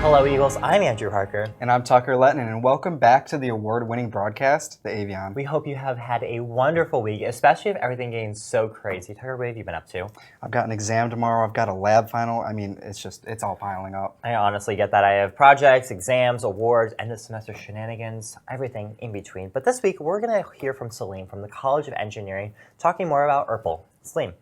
Hello, Eagles. I'm Andrew Harker. And I'm Tucker Letton, and welcome back to the award-winning broadcast, the Avion. We hope you have had a wonderful week, especially if everything getting so crazy. Tucker, what have you been up to? I've got an exam tomorrow. I've got a lab final. I mean, it's all piling up. I honestly get that. I have projects, exams, awards, end of semester shenanigans, everything in between. But this week, we're going to hear from Salim from the College of Engineering, talking more about ERPL. Salim.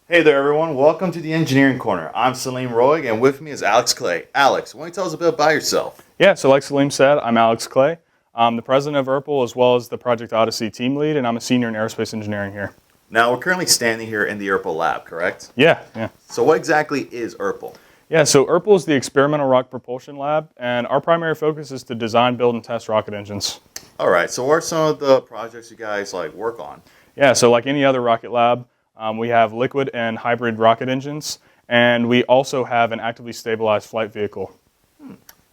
Hey there, everyone. Welcome to the Engineering Corner. I'm Salim Roig, and with me is Alex Clay. Alex, why don't you tell us a bit about yourself? Yeah, so like Salim said, I'm Alex Clay. I'm the president of ERPL as well as the Project Odyssey team lead, and I'm a senior in aerospace engineering here. Now, we're currently standing here in the ERPL lab, correct? Yeah. So what exactly is ERPL? Yeah, so ERPL is the Experimental Rocket Propulsion Lab, and our primary focus is to design, build, and test rocket engines. All right, so what are some of the projects you guys work on? Yeah, so like any other rocket lab, we have liquid and hybrid rocket engines, and we also have an actively stabilized flight vehicle.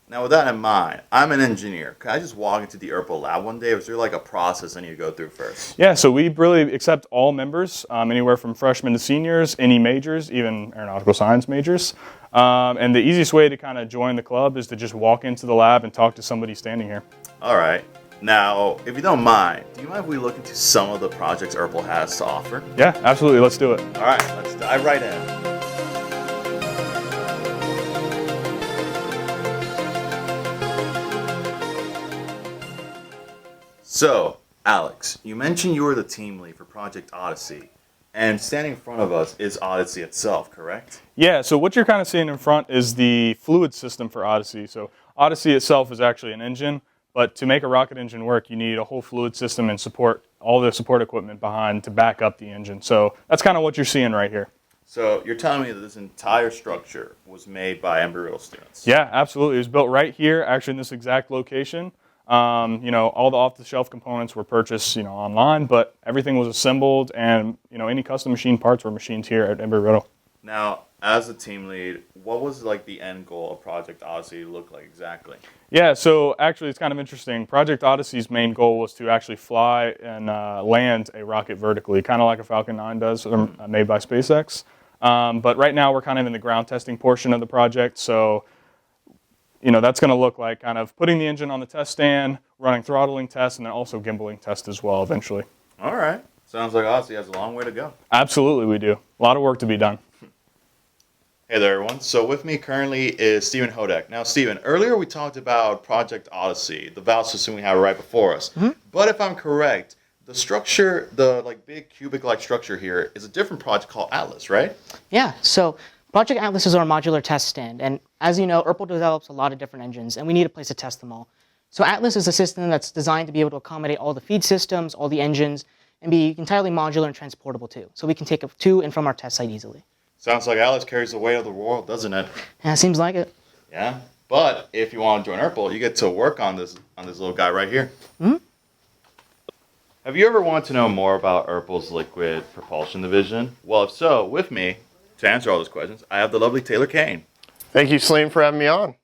Now, with that in mind, I'm an engineer. Can I just walk into the ERPL lab one day, or is there a process I need to go through first? Yeah, so we really accept all members, anywhere from freshmen to seniors, any majors, even aeronautical science majors. And the easiest way to kind of join the club is to just walk into the lab and talk to somebody standing here. All right. Now, if you don't mind, do you mind if we look into some of the projects ERPL has to offer? Yeah, absolutely. Let's do it. All right, let's dive right in. So, Alex, you mentioned you were the team lead for Project Odyssey, and standing in front of us is Odyssey itself, correct? Yeah, so what you're kind of seeing in front is the fluid system for Odyssey. So Odyssey itself is actually an engine, but to make a rocket engine work, you need a whole fluid system and all the support equipment behind to back up the engine. So that's kind of what you're seeing right here. So you're telling me that this entire structure was made by Embry-Riddle students? Yeah, absolutely. It was built right here, actually in this exact location. All the off-the-shelf components were purchased, online, but everything was assembled, and any custom machine parts were machined here at Embry-Riddle. Now, as a team lead, what was the end goal of Project Odyssey to look like exactly? Yeah, so actually it's kind of interesting. Project Odyssey's main goal was to actually fly and land a rocket vertically, kind of like a Falcon 9 does, made by SpaceX. But right now we're kind of in the ground testing portion of the project, so that's going to look like kind of putting the engine on the test stand, running throttling tests, and then also gimbaling tests as well eventually. All right. Sounds like Odyssey has a long way to go. Absolutely we do. A lot of work to be done. Hey there, everyone. So with me currently is Stephen Hodek. Now, Stephen, earlier we talked about Project Odyssey, the valve system we have right before us. Mm-hmm. But if I'm correct, the structure, the big cubic-like structure here, is a different project called Atlas, right? Yeah. So Project Atlas is our modular test stand, and as you know, ERPL develops a lot of different engines, and we need a place to test them all. So Atlas is a system that's designed to be able to accommodate all the feed systems, all the engines, and be entirely modular and transportable too. So we can take it to and from our test site easily. Sounds like Atlas carries the weight of the world, doesn't it? Yeah, seems like it. Yeah, but if you want to join ERPL, you get to work on this little guy right here. Mm-hmm. Have you ever wanted to know more about ERPL's liquid propulsion division? Well, if so, with me, to answer all those questions, I have the lovely Taylor Kane. Thank you, Salim, for having me on.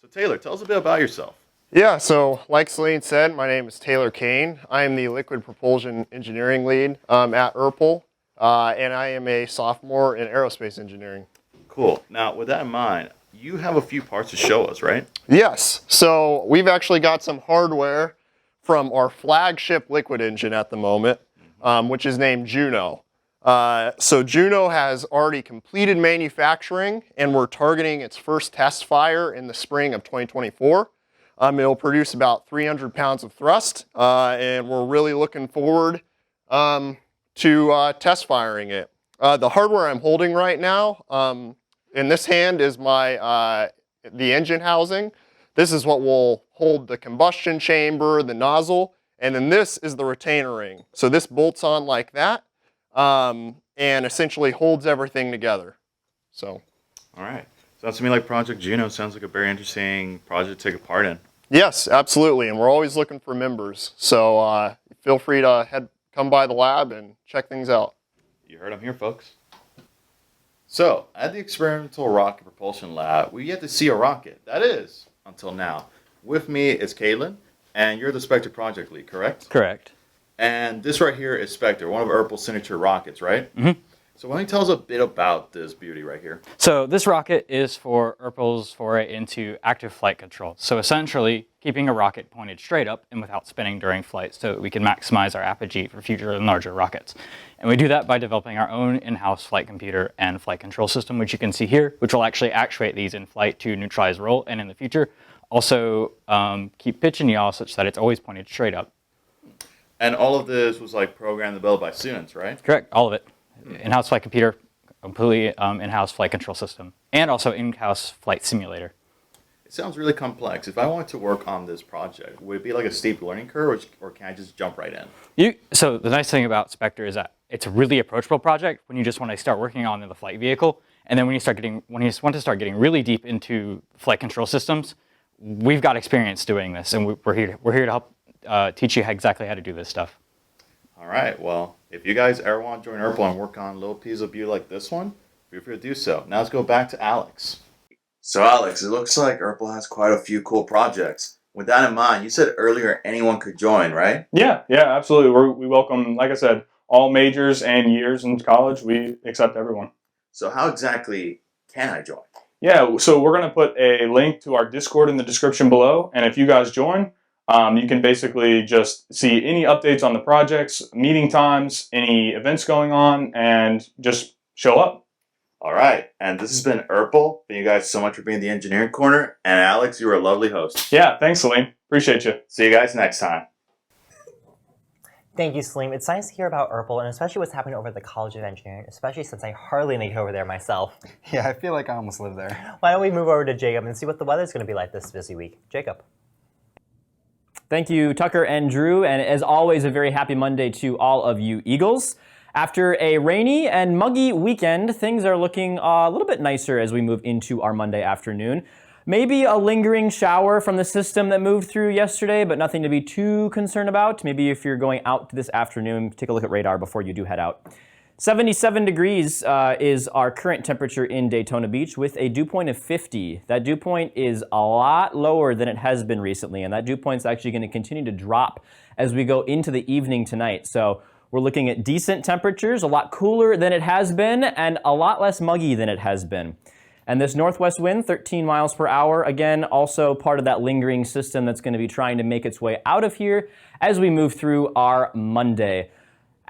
So Taylor, tell us a bit about yourself. Yeah, so like Salim said, my name is Taylor Kane. I am the liquid propulsion engineering lead at ERPL, and I am a sophomore in aerospace engineering. Cool. Now, with that in mind, you have a few parts to show us, right? Yes, so we've actually got some hardware from our flagship liquid engine at the moment, which is named Juno. So Juno has already completed manufacturing, and we're targeting its first test fire in the spring of 2024. It'll produce about 300 pounds of thrust, and we're really looking forward to test firing it. The hardware I'm holding right now, in this hand is the engine housing. This is what will hold the combustion chamber, the nozzle, and then this is the retainer ring. So this bolts on like that. And essentially holds everything together. So, all right. Sounds to me like Project Juno sounds like a very interesting project to take a part in. Yes, absolutely. And we're always looking for members. So feel free to come by the lab and check things out. You heard them here, folks. So, at the Experimental Rocket Propulsion Lab, we get to see a rocket. That is, until now. With me is Caitlin, and you're the Spectre project lead, correct? Correct. And this right here is Spectre, one of ERPL's signature rockets, right? Mm-hmm. So why don't you tell us a bit about this beauty right here? So this rocket is for ERPL's foray into active flight control. So essentially, keeping a rocket pointed straight up and without spinning during flight so that we can maximize our apogee for future and larger rockets. And we do that by developing our own in-house flight computer and flight control system, which you can see here, which will actually actuate these in flight to neutralize roll, and in the future, also keep pitch and yaw such that it's always pointed straight up. And all of this was like programmed and developed by students, right? Correct, all of it. In-house flight computer, completely in-house flight control system, and also in-house flight simulator. It sounds really complex. If I wanted to work on this project, would it be like a steep learning curve, or can I just jump right in? So the nice thing about Spectre is that it's a really approachable project when you just want to start working on the flight vehicle, and then when you want to start getting really deep into flight control systems, we've got experience doing this, and we're here to help teach you exactly how to do this stuff. All right. Well, if you guys ever want to join ERPL and work on a little piece of beauty like this one, feel free to do so. Now let's go back to Alex. So Alex, it looks like ERPL has quite a few cool projects. With that in mind, you said earlier anyone could join, right? Yeah, absolutely. We welcome, like I said, all majors and years in college. We accept everyone. So how exactly can I join? Yeah, so we're going to put a link to our Discord in the description below, and if you guys join, you can basically just see any updates on the projects, meeting times, any events going on, and just show up. All right. And this has been ERPL. Thank you guys so much for being the engineering corner. And Alex, you were a lovely host. Yeah, thanks, Salim. Appreciate you. See you guys next time. Thank you, Salim. It's nice to hear about ERPL, and especially what's happening over at the College of Engineering, especially since I hardly make it over there myself. Yeah, I feel like I almost live there. Why don't we move over to Jacob and see what the weather's going to be like this busy week? Jacob. Thank you, Tucker and Drew, and as always, a very happy Monday to all of you Eagles. After a rainy and muggy weekend, things are looking a little bit nicer as we move into our Monday afternoon. Maybe a lingering shower from the system that moved through yesterday, but nothing to be too concerned about. Maybe if you're going out this afternoon, take a look at radar before you do head out. 77 degrees is our current temperature in Daytona Beach with a dew point of 50. That dew point is a lot lower than it has been recently, and that dew point is actually going to continue to drop as we go into the evening tonight. So we're looking at decent temperatures, a lot cooler than it has been, and a lot less muggy than it has been. And this northwest wind, 13 miles per hour, again, also part of that lingering system that's going to be trying to make its way out of here as we move through our Monday.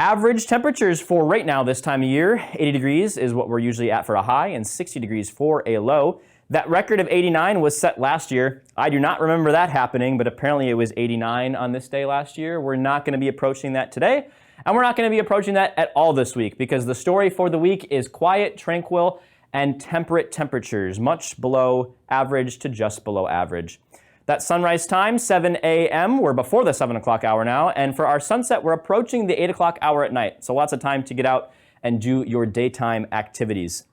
Average temperatures for right now this time of year, 80 degrees is what we're usually at for a high and 60 degrees for a low. That record of 89 was set last year. I do not remember that happening, but apparently it was 89 on this day last year. We're not going to be approaching that today, and we're not going to be approaching that at all this week because the story for the week is quiet, tranquil, and temperate temperatures, much below average to just below average. That sunrise time, 7 a.m., we're before the 7 o'clock hour now, and for our sunset, we're approaching the 8 o'clock hour at night, so lots of time to get out and do your daytime activities.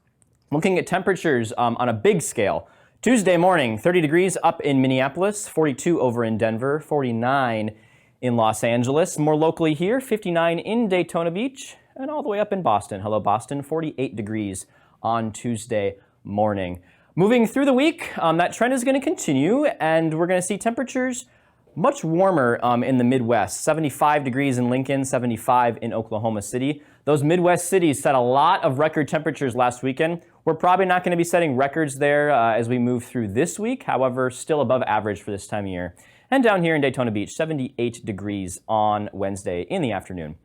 Looking at temperatures on a big scale, Tuesday morning, 30 degrees up in Minneapolis, 42 over in Denver, 49 in Los Angeles. More locally here, 59 in Daytona Beach, and all the way up in Boston. Hello, Boston, 48 degrees on Tuesday morning. Moving through the week, that trend is going to continue, and we're going to see temperatures much warmer in the Midwest. 75 degrees in Lincoln, 75 in Oklahoma City. Those Midwest cities set a lot of record temperatures last weekend. We're probably not going to be setting records there as we move through this week, however, still above average for this time of year. And down here in Daytona Beach, 78 degrees on Wednesday in the afternoon.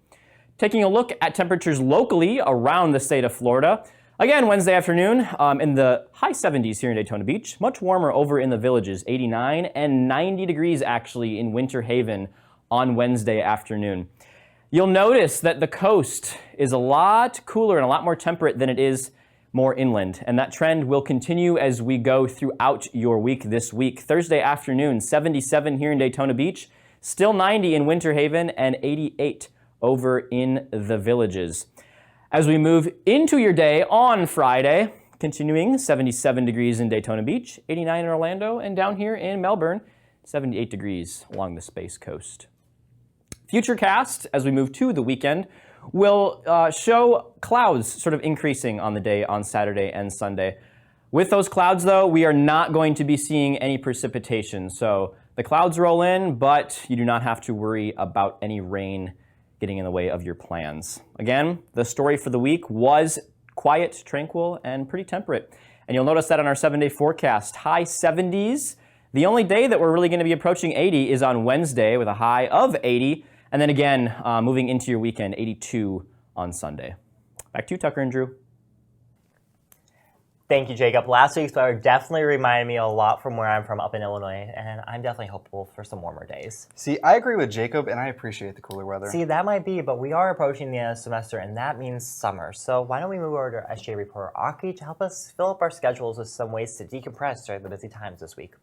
Taking a look at temperatures locally around the state of Florida. Again, Wednesday afternoon in the high 70s here in Daytona Beach. Much warmer over in the Villages, 89 and 90 degrees actually in Winter Haven on Wednesday afternoon. You'll notice that the coast is a lot cooler and a lot more temperate than it is more inland. And that trend will continue as we go throughout your week this week. Thursday afternoon, 77 here in Daytona Beach, still 90 in Winter Haven and 88 over in the Villages. As we move into your day on Friday, continuing 77 degrees in Daytona Beach, 89 in Orlando, and down here in Melbourne, 78 degrees along the Space Coast. Futurecast, as we move to the weekend, will show clouds sort of increasing on the day on Saturday and Sunday. With those clouds, though, we are not going to be seeing any precipitation. So the clouds roll in, but you do not have to worry about any rain getting in the way of your plans. Again, the story for the week was quiet, tranquil, and pretty temperate. And you'll notice that on our 7-day forecast, high 70s. The only day that we're really going to be approaching 80 is on Wednesday with a high of 80. And then again, moving into your weekend, 82 on Sunday. Back to you, Tucker and Drew. Thank you, Jacob. Last week's weather definitely reminded me a lot from where I'm from up in Illinois, and I'm definitely hopeful for some warmer days. See, I agree with Jacob, and I appreciate the cooler weather. See, that might be, but we are approaching the end of the semester, and that means summer. So why don't we move over to SGA reporter Aki to help us fill up our schedules with some ways to decompress during the busy times this week.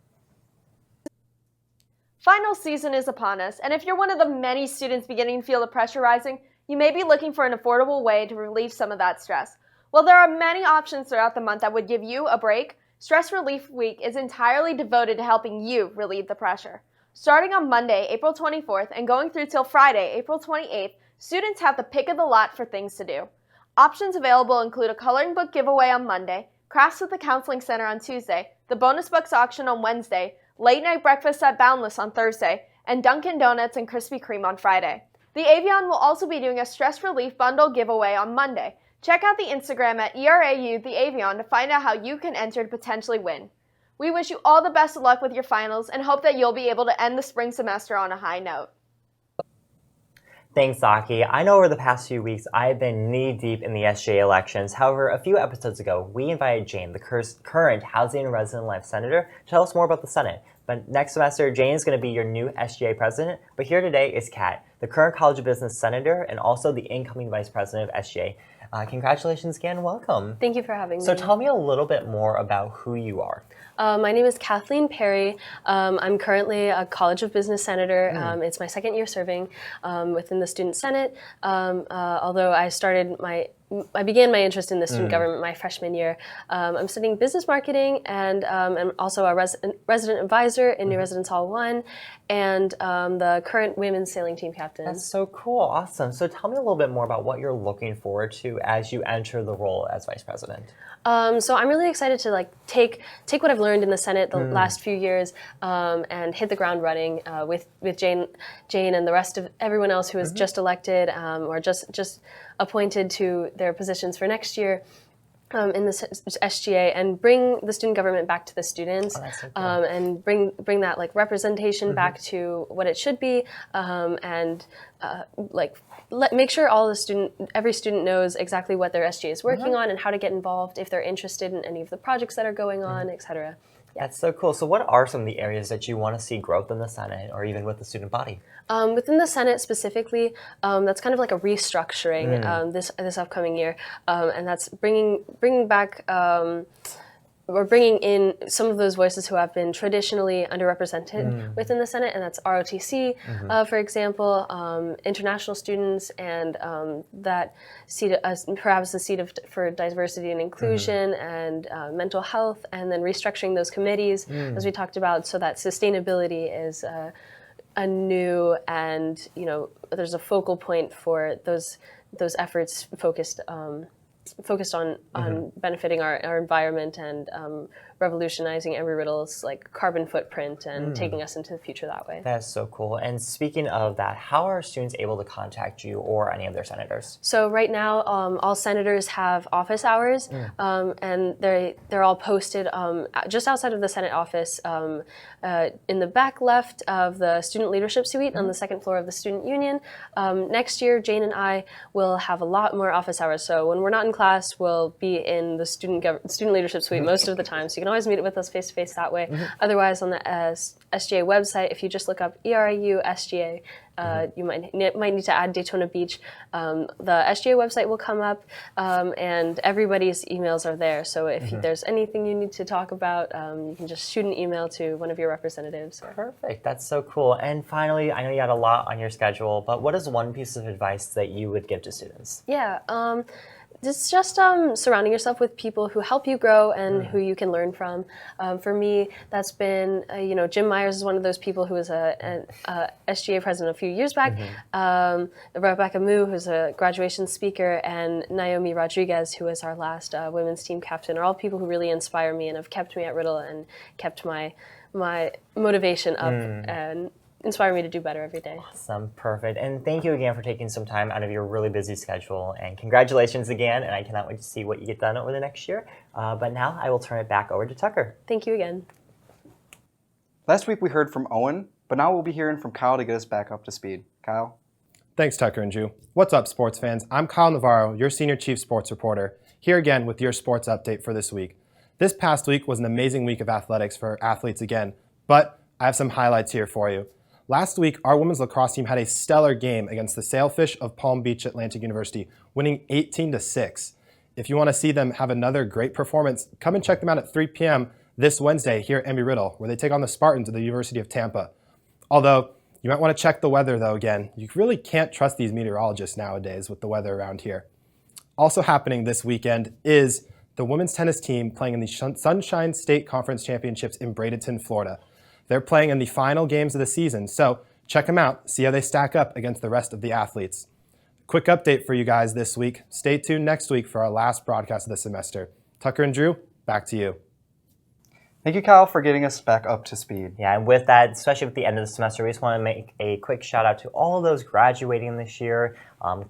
Final season is upon us, and if you're one of the many students beginning to feel the pressure rising, you may be looking for an affordable way to relieve some of that stress. While there are many options throughout the month that would give you a break, Stress Relief Week is entirely devoted to helping you relieve the pressure. Starting on Monday, April 24th, and going through till Friday, April 28th, students have the pick of the lot for things to do. Options available include a coloring book giveaway on Monday, crafts at the Counseling Center on Tuesday, the bonus books auction on Wednesday, late night breakfast at Boundless on Thursday, and Dunkin' Donuts and Krispy Kreme on Friday. The Avion will also be doing a stress relief bundle giveaway on Monday. Check out the Instagram at ERAU the Avion to find out how you can enter to potentially win. We wish you all the best of luck with your finals and hope that you'll be able to end the spring semester on a high note. Thanks, Aki. I know over the past few weeks I've been knee-deep in the SGA elections. However, a few episodes ago, we invited Jane, the current Housing and Resident-Elect Senator, to tell us more about the Senate. But next semester, Jane is going to be your new SGA president. But here today is Kat, the current College of Business Senator and also the incoming Vice President of SGA. Congratulations again. Welcome. Thank you for having me. So tell me a little bit more about who you are. My name is Kathleen Perry. I'm currently a College of Business Senator. It's my second year serving within the Student Senate. Although I began my interest in the student government my freshman year. I'm studying business marketing, and I'm also a resident advisor in New Residence Hall 1 and the current women's sailing team captain. That's so cool. Awesome. So tell me a little bit more about what you're looking forward to as you enter the role as Vice President. So I'm really excited to take what I've learned in the Senate the last few years and hit the ground running with Jane and the rest of everyone else who is just elected or just appointed to their positions for next year in the SGA, and bring the student government back to the students, so cool. And bring that representation back to what it should be, and make sure every student knows exactly what their SGA is working on and how to get involved if they're interested in any of the projects that are going on, etc. Yeah. That's so cool. So what are some of the areas that you want to see growth in the Senate or even with the student body? Within the Senate specifically, that's kind of like a restructuring this upcoming year, and that's bringing back or bringing in some of those voices who have been traditionally underrepresented within the Senate, and that's ROTC, for example, international students, and that seat, perhaps the seat for diversity and inclusion and mental health, and then restructuring those committees, as we talked about, so that sustainability is a new and there's a focal point for those efforts focused on benefiting our environment and revolutionizing Embry-Riddle's carbon footprint and taking us into the future that way. That's so cool. And speaking of that, how are students able to contact you or any of their senators? So right now, all senators have office hours, and they're all posted just outside of the Senate office in the back left of the Student Leadership Suite on the second floor of the Student Union. Next year, Jane and I will have a lot more office hours. So when we're not in class, we'll be in the Student Leadership Suite most of the time. So you can always meet with us face-to-face that way. Otherwise, on the SGA website, if you just look up ERAU SGA, you might need to add Daytona Beach. The SGA website will come up, and everybody's emails are there. So if there's anything you need to talk about, you can just shoot an email to one of your representatives. Perfect. That's so cool. And finally, I know you had a lot on your schedule, but what is one piece of advice that you would give to students? Yeah. It's just surrounding yourself with people who help you grow and who you can learn from. For me, that's been, Jim Myers is one of those people who was a SGA president a few years back. Rebecca Moo, who's a graduation speaker, and Naomi Rodriguez, who was our last women's team captain, are all people who really inspire me and have kept me at Riddle and kept my motivation up and inspire me to do better every day. Awesome, perfect. And thank you again for taking some time out of your really busy schedule. And congratulations again. And I cannot wait to see what you get done over the next year. But now I will turn it back over to Tucker. Thank you again. Last week we heard from Owen, but now we'll be hearing from Kyle to get us back up to speed. Kyle? Thanks, Tucker and Drew. What's up, sports fans? I'm Kyle Navarro, your Senior Chief Sports Reporter, here again with your sports update for this week. This past week was an amazing week of athletics for athletes again, but I have some highlights here for you. Last week, our women's lacrosse team had a stellar game against the Sailfish of Palm Beach Atlantic University, winning 18-6. If you want to see them have another great performance, come and check them out at 3 p.m. this Wednesday here at Embry-Riddle, where they take on the Spartans of the University of Tampa. Although, you might want to check the weather though again. You really can't trust these meteorologists nowadays with the weather around here. Also happening this weekend is the women's tennis team playing in the Sunshine State Conference Championships in Bradenton, Florida. They're playing in the final games of the season, so check them out, see how they stack up against the rest of the athletes. Quick update for you guys this week. Stay tuned next week for our last broadcast of the semester. Tucker and Drew, back to you. Thank you, Kyle, for getting us back up to speed. Yeah, and with that, especially with the end of the semester, we just want to make a quick shout out to all those graduating this year.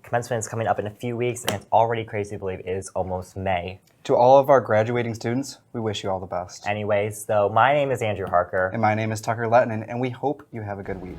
Commencement is coming up in a few weeks, and it's already crazy to believe it is almost May. To all of our graduating students, we wish you all the best. Anyways, though, my name is Andrew Harker. And my name is Tucker Lettinen, and we hope you have a good week.